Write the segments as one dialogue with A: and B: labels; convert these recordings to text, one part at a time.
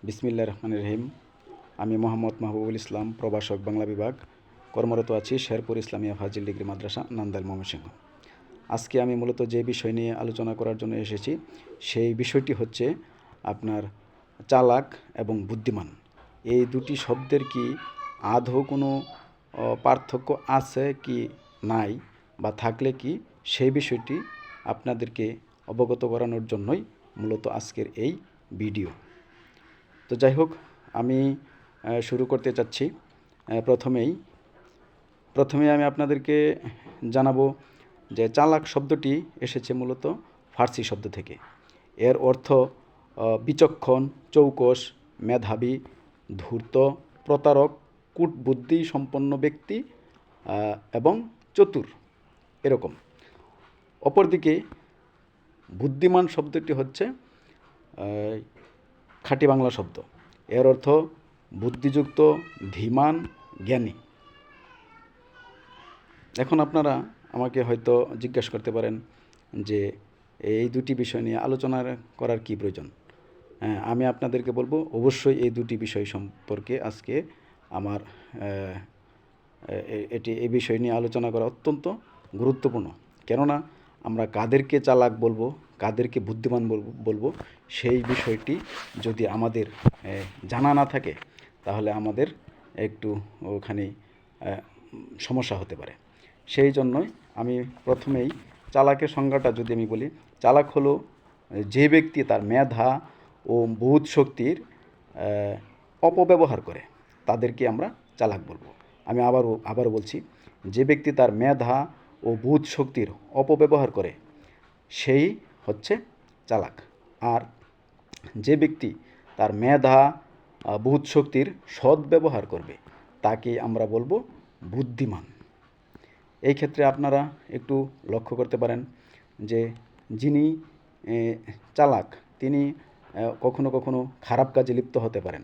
A: বিসমিল্লাহির রহমানির রহিম। আমি মোহাম্মদ মাহবুবুল ইসলাম, প্রভাষক, বাংলা বিভাগ, কর্মরত আছি শেরপুর ইসলামিয়া ফাজিল ডিগ্রি মাদ্রাসা, নান্দাইল, ময়মনসিংহ। আজকে আমি মূলত যে বিষয় নিয়ে আলোচনা করার জন্য এসেছি, সেই বিষয়টি হচ্ছে আপনার চালাক এবং বুদ্ধিমান। এই দুটি শব্দের কি আদৌ কোনো পার্থক্য আছে কি নাই, বা থাকলে কি, সেই বিষয়টি আপনাদেরকে অবগত করানোর জন্যই মূলত আজকের এই ভিডিও। তো যাই হোক, আমি শুরু করতে চাচ্ছি। প্রথমেই আমি আপনাদেরকে জানাবো যে চালাক শব্দটি এসেছে মূলত ফার্সি শব্দ থেকে। এর অর্থ বিচক্ষণ, চৌকস, মেধাবী, ধূর্ত, প্রতারক, কূটবুদ্ধি সম্পন্ন ব্যক্তি এবং চতুর, এরকম। অপরদিকে বুদ্ধিমান শব্দটি হচ্ছে খাঁটি বাংলা শব্দ। এর অর্থ বুদ্ধিযুক্ত, ধীমান, জ্ঞানী। এখন আপনারা আমাকে হয়তো জিজ্ঞাসা করতে পারেন যে এই দুটি বিষয় নিয়ে আলোচনা করার কি প্রয়োজন। আমি আপনাদেরকে বলবো, অবশ্যই এই দুটি বিষয় সম্পর্কে আজকে আমার এই বিষয় নিয়ে আলোচনা করা অত্যন্ত গুরুত্বপূর্ণ। কেননা আমরা কাদেরকে চালাক বলবো, কাদেরকে বুদ্ধিমান বলবো, সেই বিষয়টি যদি আমাদের জানা না থাকে, তাহলে আমাদের একটু ওখানে সমস্যা হতে পারে। সেই জন্যই আমি প্রথমেই চালাকের সংজ্ঞাটা যদি আমি বলি, চালাক হলো যে ব্যক্তি তার মেধা ও বোধ শক্তির অপব্যবহার করে, তাদেরকে আমরা চালাক বলবো। আমি আবারও বলছি, যে ব্যক্তি তার মেধা ও বোধ শক্তির অপব্যবহার করে, সেই হচ্ছে চালাক। আর যে ব্যক্তি তার মেধা বোধ শক্তির সদ্ব্যবহার করবে, তাকে আমরা বলবো বুদ্ধিমান। এই ক্ষেত্রে আপনারা একটু লক্ষ্য করতে পারেন যে যিনি চালাক, তিনি কখনো কখনো খারাপ কাজে লিপ্ত হতে পারেন।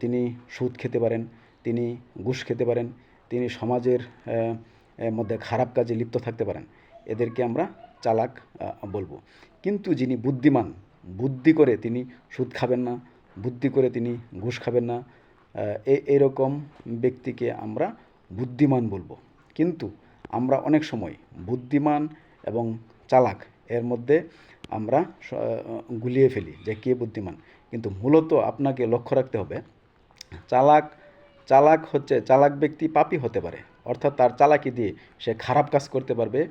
A: তিনি সুদ খেতে পারেন, তিনি ঘুষ খেতে পারেন, তিনি সমাজের মধ্যে খারাপ কাজে লিপ্ত থাকতে পারেন। এদেরকে আমরা চালাক বলবো। কিন্তু যিনি বুদ্ধিমান, বুদ্ধি করে তিনি সুদ খাবেন না, বুদ্ধি করে তিনি ঘুষ খাবেন না, এরকম ব্যক্তিকে আমরা বুদ্ধিমান বলবো। কিন্তু আমরা অনেক সময় বুদ্ধিমান এবং চালাক এর মধ্যে আমরা গুলিয়ে ফেলি যে কে বুদ্ধিমান। কিন্তু মূলত আপনাকে লক্ষ্য রাখতে হবে, চালাক হচ্ছে, চালাক ব্যক্তি পাপী হতে পারে, অর্থাৎ তার চালাকি দিয়ে সে খারাপ কাজ করতে পারবে,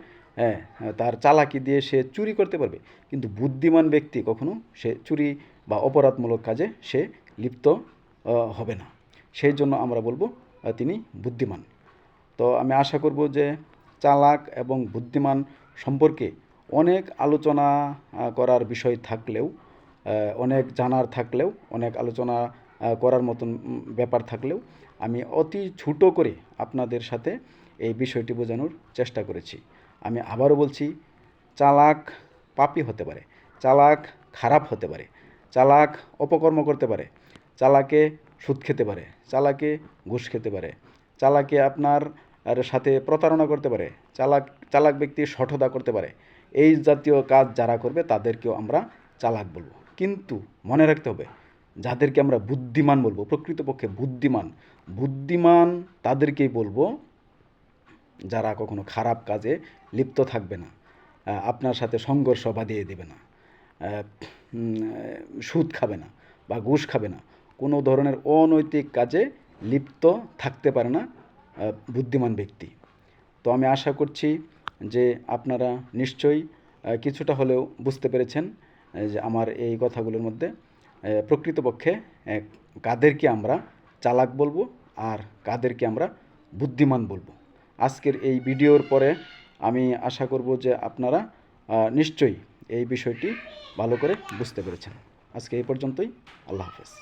A: তার চালাকি দিয়ে সে চুরি করতে পারবে। কিন্তু বুদ্ধিমান ব্যক্তি কখনো সে চুরি বা অপরাধমূলক কাজে সে লিপ্ত হবে না। সেই জন্য আমরা বলবো তিনি বুদ্ধিমান। তো আমি আশা করব যে চালাক এবং বুদ্ধিমান সম্পর্কে অনেক আলোচনা করার বিষয় থাকলেও, অনেক জানার থাকলেও, অনেক আলোচনা করার মতন ব্যাপার থাকলেও, আমি অতি ছোট করে আপনাদের সাথে এই বিষয়টি বোঝানোর চেষ্টা করেছি। আমি আবারও বলছি, চালাক পাপী হতে পারে, চালাক খারাপ হতে পারে, চালাক অপকর্ম করতে পারে, চালাকে সুদ খেতে পারে, চালাকে ঘুষ খেতে পারে, চালাকে আপনার সাথে প্রতারণা করতে পারে, চালাক ব্যক্তি শঠতা করতে পারে। এই জাতীয় কাজ যারা করবে তাদেরকেও আমরা চালাক বলবো। কিন্তু মনে রাখতে হবে, যাদেরকে আমরা বুদ্ধিমান বলবো, প্রকৃতপক্ষে বুদ্ধিমান তাদেরকেই বলবো যারা কখনো খারাপ কাজে লিপ্ত থাকবে না, আপনার সাথে সংঘর্ষ বাঁধিয়ে দেবে না, সুদ খাবে না বা ঘুষ খাবে না, কোনো ধরনের অনৈতিক কাজে লিপ্ত থাকতে পারে না বুদ্ধিমান ব্যক্তি। তো আমি আশা করছি যে আপনারা নিশ্চয়ই কিছুটা হলেও বুঝতে পেরেছেন যে আমার এই কথাগুলোর মধ্যে প্রকৃতপক্ষে কাদেরকে আমরা চালাক বলবো আর কাদেরকে আমরা বুদ্ধিমান বলবো। আজকের এই ভিডিওর পরে আমি আশা করব যে আপনারা নিশ্চয়ই এই বিষয়টি ভালো করে বুঝতে পেরেছেন। আজকে এই পর্যন্তই। আল্লাহ হাফেজ।